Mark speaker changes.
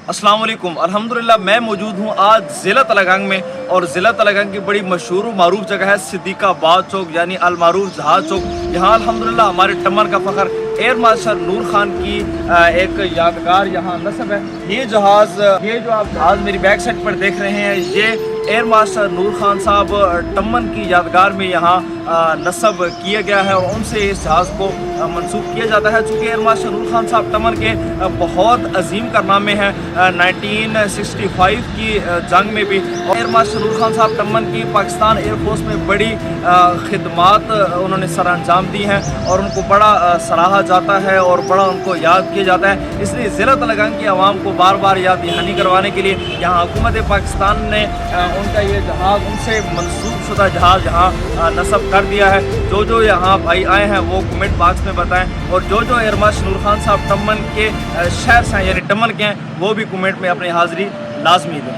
Speaker 1: अस्सलाम वालेकुम। अल्हम्दुलिल्लाह मैं मौजूद हूँ आज ज़िला तलगंग में, और ज़िला तलगंग की बड़ी मशहूर मारूफ जगह है सिद्दीकाबाद चौक यानी अलमारूफ जहाज चौक। यहाँ अल्हम्दुलिल्लाह हमारे टमन का फ़ख्र एयर मार्शल नूर खान की एक यादगार यहाँ नस्ब है। ये जो आप जहाज़ मेरी बैक साइड पर देख रहे हैं, ये एयर मार्शल नूर खान साहब टमन की यादगार में यहाँ नस्ब किया गया है और उनसे इस जहाज़ को मंसूब किया जाता है। चूँकि एयर मार्शल नूर खान साहब टमन के बहुत अजीम कारनामे हैं 1965 की जंग में भी, और एयर मार्शल नूर खान साहब टमन की पाकिस्तान एयरफोर्स में बड़ी खिदमात उन्होंने सर अंजाम दी हैं और उनको बड़ा सराहा जाता है और बड़ा उनको याद किया जाता है। इसलिए ज़िला तलगंग की आवाम को बार बार याद दहानी करवाने के लिए यहाँ हुकूमत पाकिस्तान ने उनका ये जहाज़, उनसे मंसूब शुदा जहाज़ यहाँ नस्ब कर दिया है। जो यहाँ भाई आए हैं वो कमेंट बॉक्स में बताएं, और जो एयर मार्शल नूर खान साहब टमन के शहर से हैं यानी टमन के हैं, वो भी कमेंट में अपनी हाज़िरी लाजमी दें।